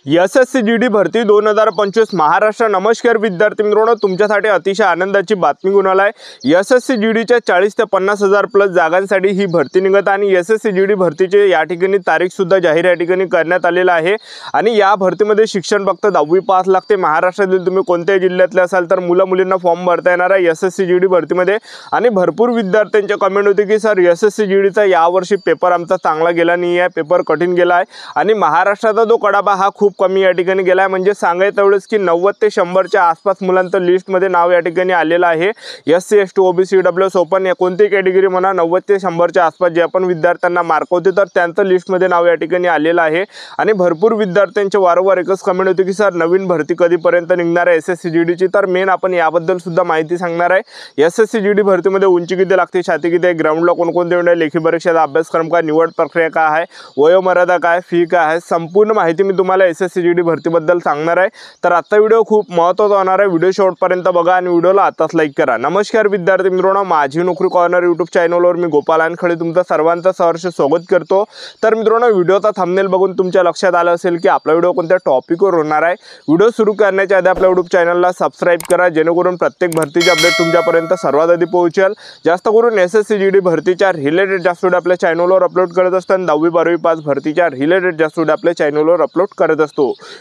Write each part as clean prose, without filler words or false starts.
SSC GD भरती 2025 महाराष्ट्र। नमस्कार विद्यार्थी मित्रांनो, तुमच्यासाठी अतिशय आनंदाची बातमी घेऊन आलाय। एसएससी जीडीच्या 40 ते 50 हजार प्लस जागांसाठी ही भरती निघत आणि एसएससी जीडी भरतीचे या ठिकाणी तारीख सुद्धा जाहीर या ठिकाणी करण्यात आलेला आहे। आणि या भरतीमध्ये शिक्षण फक्त 10वी पास लागते। महाराष्ट्रातील तुम्ही कोणत्याही जिल्ह्यातले असाल तर मुलं-मुलींना फॉर्म भरता येणार आहे एसएससी जीडी भरतीमध्ये। आणि भरपूर विद्यार्थ्यांचे कमेंट होते की सर एसएससी जीडीचा यावर्षी पेपर आमचा चांगला गेला नाही आहे, पेपर कठीण गेला आहे आणि महाराष्ट्राचा जो कडाबा हा खूप कमी या ठिकाणी गेला आहे। म्हणजे सांगायचं एवढंच की 90 ते 100च्या आसपास मुलांचं लिस्टमध्ये नाव या ठिकाणी आलेलं आहे। SC ST OBC EWS open या कोणती कॅटेगरी म्हणा 90 ते 100च्या आसपास जे आपण विद्यार्थ्यांना मार्क होते तर त्यांचं लिस्टमध्ये नाव या ठिकाणी आलेलं आहे। आणि भरपूर विद्यार्थ्यांचे वारंवार एकच कमेंट होते की सर नवीन भरती कधीपर्यंत निघणार आहे एसएससी जीडीची। तर मेन आपण याबद्दल सुद्धा माहिती सांगणार आहे। एसएससी जीडी भरतीमध्ये उंची किती लागते, छाती किती आहे, ग्राउंडला कोणकोणते वेळ, लेखी परीक्षेचा अभ्यासक्रम काय, निवड प्रक्रिया काय आहे, वयोमर्यादा काय, फी काय आहे, संपूर्ण माहिती मी तुम्हाला एसएससी जीडी भरतीबद्दल सांगणार आहे। तर आजचा व्हिडिओ खूप महत्त्वाचा होणार आहे। व्हिडिओ शेवटपर्यंत बघा आणि व्हिडिओला आताच लाईक करा। नमस्कार विद्यार्थी मित्रांनो, माझी नोकरी कॉर्नर यूट्यूब चॅनलवर मी गोपाल अनखळे तुमचं सर्वांचं सहर्ष स्वागत करतो। तर मित्रांनो, व्हिडिओचा थंबनेल बघून तुमच्या लक्षात आलं असेल की आपला व्हिडिओ कोणत्या टॉपिकवर होणार आहे। व्हिडिओ सुरू करण्याच्या आधी आपल्या यूट्यूब चॅनलला सबस्क्राइब करा, जेणेकरून प्रत्येक भरतीचे अपडेट तुमच्यापर्यंत सर्वात आधी पोहोचेल। जास्त करून एसएससी जीडी भरतीच्या रिलेटेड जास्त व्हिडिओ आपल्या चॅनलवर अपलोड करत असताना 10वी 12वी पास भरतीच्या रिलेटेड जास्त व्हिडिओ आपल्या चॅनलवर अपलोड करत असतो।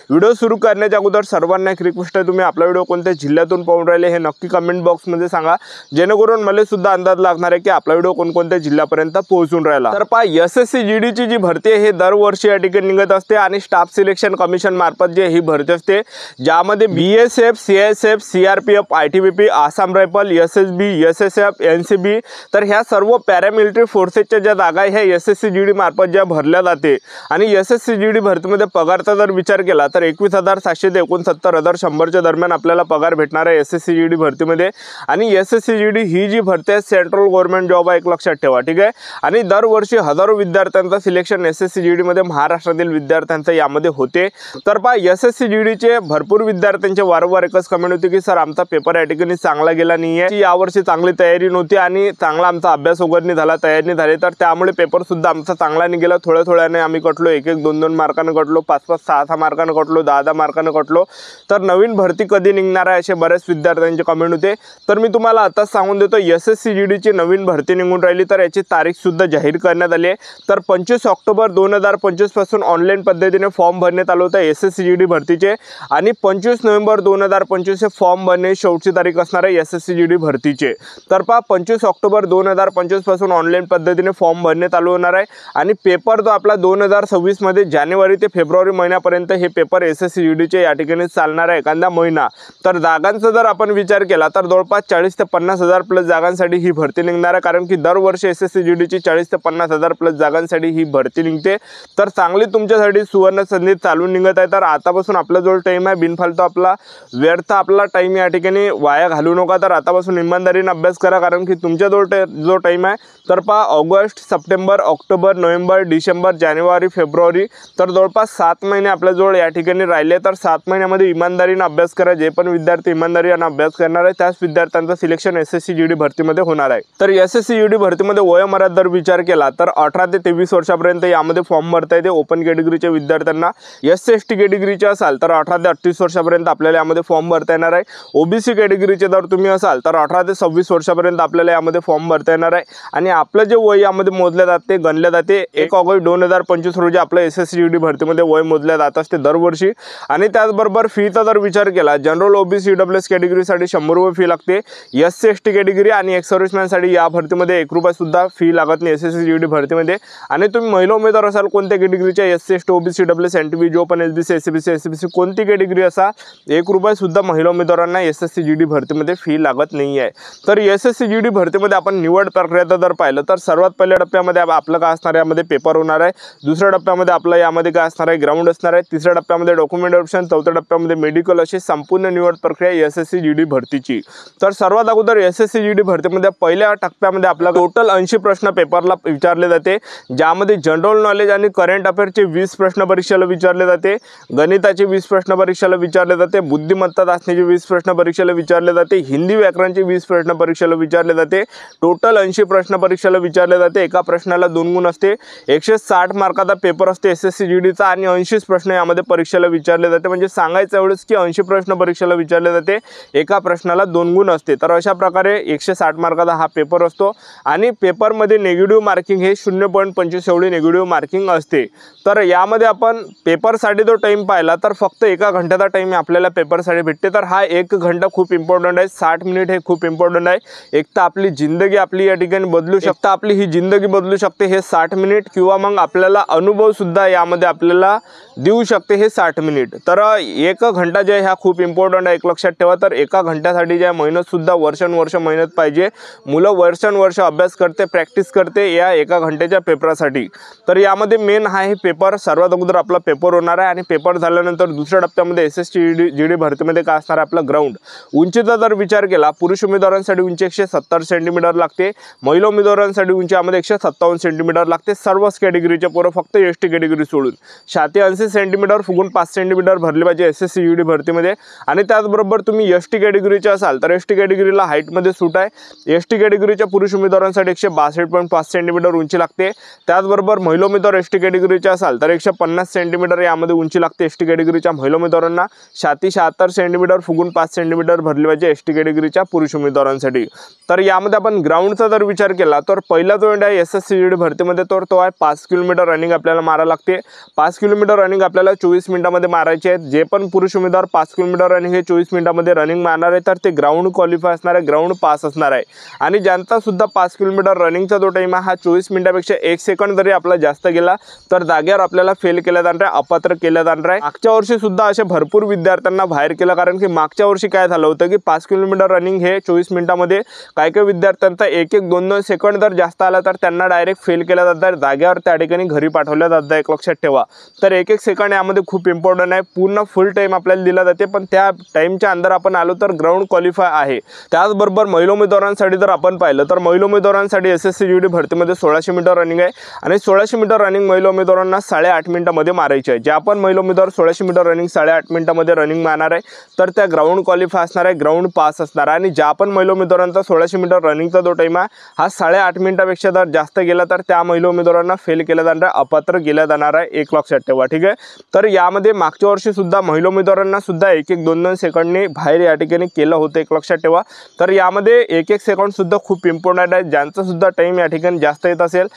व्हिडिओ सुरू करण्याच्या अगोदर सर्वांना एक रिक्वेस्ट आहे, तुम्ही आपला व्हिडिओ कोणत्या जिल्ह्यातून पाहून राहिले हे नक्की कमेंट बॉक्समध्ये सांगा, जेणेकरून मला सुद्धा अंदाज लागणार आहे की आपला व्हिडिओ कोणकोणत्या जिल्ह्यापर्यंत पोहोचून राहिला। तर पहा, एसएससी जीडीची जी भरती आहे हे दरवर्षी या ठिकाणी निघत असते आणि स्टाफ सिलेक्शन कमिशन मार्फत जे ही भरती असते, ज्यामध्ये BSF, CISF, CRPF, ITBP, Assam rifle, SSB, SSF, NCB, तर ह्या सर्व पॅरामिलिटरी फोर्सेसच्या ज्या जागा ह्या एसएससी जीडी मार्फत ज्या भरल्या जाते। आणि एसएससी जीडी भरतीमध्ये पगारचा जर विचार केला तर 21,700 ते 69,100च्या दरम्यान आपल्याला पगार भेटणार आहे एसएससी जीडी भरतीमध्ये। आणि एसएससी जीडी ही जी भरती आहे सेंट्रल गव्हर्नमेंट जॉब आहे, एक लक्षात ठेवा, ठीक आहे। आणि दरवर्षी हजारो विद्यार्थ्यांचं सिलेक्शन एसएससी जीडी मध्ये महाराष्ट्रातील विद्यार्थ्यांचं यामध्ये होते। तर पहा, एसएससी जीडीचे भरपूर विद्यार्थ्यांचे वारंवार एकच कमेंट होते की सर आमचा पेपर या ठिकाणी चांगला गेला नाही आहे, यावर्षी चांगली तयारी नव्हती आणि चांगला आमचा अभ्यास वगैरे नाही झाला, तयारी नाही झाली, तर त्यामुळे पेपर सुद्धा आमचा चांगला नाही गेला। थोड्या-थोड्याने आम्ही कटलो, 1-1, 2-2 मार्काने कटलो, 5-5, 6-6 मार्काने कटलो, 10-10 मार्काने कटलो। तर नवीन भरती कधी निघणार आहे असे बरेच विद्यार्थ्यांचे कमेंट होते। तर मी तुम्हाला आताच सांगून देतो, एसएससी जीडीची नवीन भरती निघून राहिली तर याची तारीख सुद्धा जाहीर करण्यात आली आहे। तर 25 ऑक्टोबर 2025 पासून ऑनलाईन पद्धतीने फॉर्म भरण्यात आलं होतं एसएससी जीडी भरतीचे आणि 25 नोव्हेंबर 2025 हे फॉर्म भरण्याची शेवटची तारीख असणार आहे एसएससी जीडी भरतीचे। तर पहा, 25 ऑक्टोबर 2025 पासून ऑनलाईन पद्धतीने फॉर्म भरण्यात आलं होणार आहे आणि पेपर जो आपला 2026 मध्ये जानेवारी ते फेब्रुवारी महिन्यापर्यंत हे पेपर एसएससी जीडीचे या ठिकाणी चालणार आहे, एखादा महिना। तर जागांचा जर आपण विचार केला तर जवळपास 40 ते 50 हजार प्लस जागांसाठी ही भरती निघणार आहे, कारण की दरवर्षी एसएससी जीडीची 40 ते 50 हजार प्लस जागांसाठी ही भरती निघते। तर चांगली तुमच्यासाठी सुवर्ण संधी चालून निघत आहे। तर आतापासून आपला जो टाइम आहे बिनफालतू आपला व्यर्थ आपला टाइम या ठिकाणी वाया घालू नका। तर आतापासून इमानदारीने अभ्यास करा, कारण की तुमच्या जो टाइम आहे तर पहा, August, September, October, November, December, जानेवारी, फेब्रुवारी, तर जवळपास 7 महिने आपल्याजवळ या ठिकाणी राहिले। तर 7 महिन्यामध्ये इमानदारीने अभ्यास करा। जे पण विद्यार्थी इमानदारीने अभ्यास करणार आहे त्याच विद्यार्थ्यांचं सिलेक्शन एसएससी जीडी भरतीमध्ये होणार आहे। तर एसएससी जीडी भरतीमध्ये वयोमर्यादा जर विचार केला तर 18 ते 23 वर्षापर्यंत यामध्ये फॉर्म भरता येते ओपन कॅटेगरीच्या विद्यार्थ्यांना। एससी एसटी कॅटेगरीचे असाल तर 18 ते 38 वर्षापर्यंत आपल्याला यामध्ये फॉर्म भरता येणार आहे। ओबीसी कॅटेगरीचे जर तुम्ही असाल तर 18 ते 26 वर्षापर्यंत आपल्याला यामध्ये फॉर्म भरता येणार आहे। आणि आपलं जे वय यामध्ये मोजले जाते, गणले जाते, 1 ऑगस्ट 2025 रोजी आपलं एसएससी जीडी भरतीमध्ये वय मोजले जात असते दरवर्षी। आणि त्याचबरोबर फीचा जर विचार केला, जनरल ओबीसी ईडब्ल्यूएस कॅटेगरीसाठी 100 रुपये फी लागते। एससी एसटी कॅटेगरी आणि एक्स सर्व्हिसमॅनसाठी या भरतीमध्ये 1 रुपया सुद्धा फी लागत नाही एसएससी जीडी भरतीमध्ये। आणि तुम्ही महिला उमेदवार असाल कोणत्या कॅटेगरीच्या, SC ST OBC EWS NTB जो पण एसबीसी एससीबीसी कोणती कॅटेगरी असा 1 रुपया सुद्धा महिला उमेदवारांना एसएससी जीडी भरतीमध्ये फी लागत नाही आहे। तर एसएससी जीडी भरतीमध्ये आपण निवड प्रक्रिया जर पाहिलं तर सर्वात पहिल्या टप्प्यामध्ये आपलं काय असणार आहे, यामध्ये पेपर होणार आहे। दुसऱ्या टप्प्यामध्ये आपलं यामध्ये काय असणार आहे, ग्राउंड असणार आहे। तिसऱ्या टप्प्यामध्ये डॉक्युमेंट ऑप्शन, चौथ्या टप्प्यामध्ये मेडिकल, अशी संपूर्ण निवड प्रक्रिया एसएससी जीडी भरतीची। तर सर्वात अगोदर एसएससी जीडी भरतीमध्ये पहिल्या टप्प्यामध्ये आपला टोटल 80 प्रश्न पेपरला विचारले जाते, ज्यामध्ये जनरल नॉलेज आणि करंट अफेअरचे 20 प्रश्न परीक्षेला विचारले जाते, गणिताचे 20 प्रश्न परीक्षेला विचारले जाते, बुद्धिमत्ता चाचणीचे 20 प्रश्न परीक्षेला विचारले जाते, हिंदी व्याकरणचे 20 प्रश्न परीक्षेला विचारले जाते। टोटल 80 प्रश्न परीक्षेला विचारले जाते। एका प्रश्नाला 2 गुण असते, 160 मार्काचा पेपर असते एसएससी जीडीचा आणि 80 प्रश्न प्रश्न यामध्ये परीक्षेला विचारले जाते, म्हणजे सांगायचं एवढंच की 80 प्रश्न परीक्षेला विचारले जाते, एका प्रश्नाला 2 गुण असते। तर अशा प्रकारे 160 मार्काचा हा पेपर असतो आणि पेपरमध्ये नेगेटिव्ह मार्किंग हे 0.25 एवढी नेगेटिव्ह मार्किंग असते। तर यामध्ये आपण पेपरसाठी जो टाइम पाहिला तर फक्त 1 घंट्याचा टाइम आपल्याला पेपरसाठी भेटते। तर हा 1 घंटा खूप इम्पॉर्टंट आहे, 60 मिनिट हे खूप इम्पॉर्टंट आहे। एक तर आपली जिंदगी आपली या ठिकाणी बदलू शकते, आपली ही जिंदगी बदलू शकते हे 60 मिनिट, किंवा मग आपल्याला अनुभव सुद्धा यामध्ये आपल्याला देऊ शकते हे 60 मिनिट। तर 1 घंटा जे आहे हा खूप इम्पॉर्टंट आहे, एक लक्षात ठेवा। तर एका घंट्यासाठी जे मेहनत सुद्धा वर्षानुवर्ष मेहनत पाहिजे, मुलं वर्षानुवर्ष अभ्यास करते, प्रॅक्टिस करते या 1 घंट्याच्या पेपरासाठी। तर यामध्ये मेन आहे पेपर, सर्वात अगोदर आपला पेपर होणार आहे आणि पेपर झाल्यानंतर दुसऱ्या टप्प्यामध्ये SSC GD भरतीमध्ये काय असणार आहे आपलं ग्राउंड। उंचीचा जर विचार केला, पुरुष उमेदवारांसाठी उंची 170 सेंटीमीटर लागते, महिला उमेदवारांसाठी उंची यामध्ये 157 सेंटीमीटर लागते। सर्वच कॅटेगरीचे पोरं फक्त ST कॅटेगरी सोडून छाती 80 सेंटीमीटर फुगून 5 सेंटीमीटर भरली पाहिजे SSC GD भरतीमध्ये। आणि त्याचबरोबर तुम्ही ST कॅटेगरीचे असाल तर ST कॅटेगरीला हाईटमध्ये सूट आहे। ST कॅटेगरीच्या पुरुष उमेदवारांसाठी 162.5 सेंटीमीटर उंची लागते। त्याचबरोबर महिला उमेदवार ST कॅटेगरीचे असाल तर 150 सेंटीमीटर यामध्ये उंची लागते ST कॅटेगरीच्या महिला उमेदवारांना। छाती 76 सेंटीमीटर फुगून 5 सेंटीमीटर भरली पाहिजे ST कॅटेगरीच्या पुरुष उमेदवारांसाठी। तर यामध्ये आपण ग्राउंडचा जर विचार केला तर पहिला जो इंड आहे SSC GD भरतीमध्ये तर तो आहे 5 किलोमीटर रनिंग आपल्याला मारायला लागते। 5 किलोमीटर रनिंग आपल्याला 24 मिनिटांमध्ये मारायचे आहे। जे पण पुरुष उमेदवार 5 किलोमीटर रनिंग हे 24 मिनिटांमध्ये रनिंग मारणार आहे तर ते ग्राउंड क्वालिफाय असणार आहे, ग्राउंड पास असणार आहे। आणि ज्यांचा सुद्धा 5 किलोमीटर रनिंगचा जो टाइम आहे हा 24 मिनिटांपेक्षा 1 सेकंड जरी आपला जास्त गेला तर जागेवर आपल्याला फेल केलं जाणार आहे, अपात्र केलं जाणार आहे। मागच्या वर्षी सुद्धा असे भरपूर विद्यार्थ्यांना बाहेर केलं, कारण की मागच्या वर्षी काय झालं होतं की 5 किलोमीटर रनिंग हे 24 मिनिटांमध्ये काही विद्यार्थ्यांचा 1-1, 2-2 सेकंड जर जास्त आला तर त्यांना डायरेक्ट फेल केला जातं, जागेवर त्या ठिकाणी घरी पाठवल्या जातं, एक लक्षात ठेवा। तर 1-1 सेकंड यामध्ये खूप इम्पॉर्टंट आहे, पूर्ण फुल टाइम आपल्याला दिला जाते, पण त्या टाइमच्या अंदर आपण आलो तर ग्राउंड क्वालिफाय आहे। त्याचबरोबर महिला उमेदवारांसाठी जर आपण पाहिलं तर महिला उमेदवारांसाठी SSC GD भरतीमध्ये 1600 मीटर रनिंग आहे आणि 1600 मीटर रनिंग महिला उमेदवारांना 8.5 मिनिटांमध्ये मारायची आहे। जे आपण महिला उमेदवार 1600 मीटर रनिंग 8.5 मिनिटांमध्ये रनिंग मारणार आहे तर त्या ग्राउंड क्वालिफाय असणार आहे, ग्राउंड पास असणार आहे। आणि ज्या आपण महिला उमेदवारांचा 1600 मीटर रनिंगचा जो टाइम आहे हा 8.5 मिनिटांपेक्षा जर जास्त गेला तर त्या महिला उमेदवारांना फेल केलं जाणार आहे, अपात्र केलं जाणार आहे, एक लक्षात ठेवा, ठीक आहे। तर यामध्ये मागच्या वर्षी सुद्धा महिला उमेदवारांना सुद्धा 1-1, 2-2 सेकंडने बाहेर या ठिकाणी केलं होतं, एक लक्षात ठेवा। तर यामध्ये 1-1 सेकंड सुद्धा खूप इम्पॉर्टंट आहे। ज्यांचा सुद्धा टाइम या ठिकाणी जास्त येत असेल,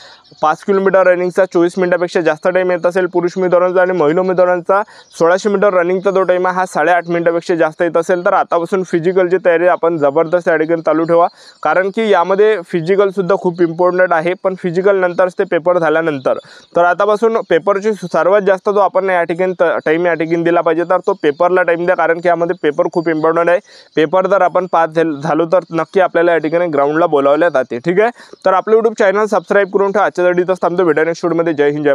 5 किलोमीटर रनिंगचा 24 मिनिटांपेक्षा जास्त टाइम येत असेल पुरुष उमेदवारांचा आणि महिला उमेदवारांचा 1600 मीटर रनिंगचा जो टाइम आहे हा 8.5 मिनिटांपेक्षा जास्त येत असेल तर आतापासून फिजिकलची तयारी आपण जबरदस्त या ठिकाणी चालू ठेवा, कारण की यामध्ये फिजिकल सुद्धा खूप इम्पॉर्टंट आहे, पण फिजिकल नंतरच ते पेपर झाल्यानंतर। तर आतापासून पेपरची सर्वात जास्त जो आपण या ठिकाणी टाइम या ठिकाणी दिला पाहिजे तर तो पेपरला टाइम द्या, कारण की यामध्ये पेपर खूप इम्पॉर्टंट आहे। पेपर जर आपण पास झालो तर नक्की आपल्याला या ठिकाणी ग्राउंडला बोलावले जाते, ठीक आहे। तर आपलं YouTube चॅनल सबस्क्राइब करून ठेवा। आजच्या व्हिडिओत थांबतो, भेटूया नेक्स्ट व्हिडिओमध्ये। जय हिंद, जय भारत।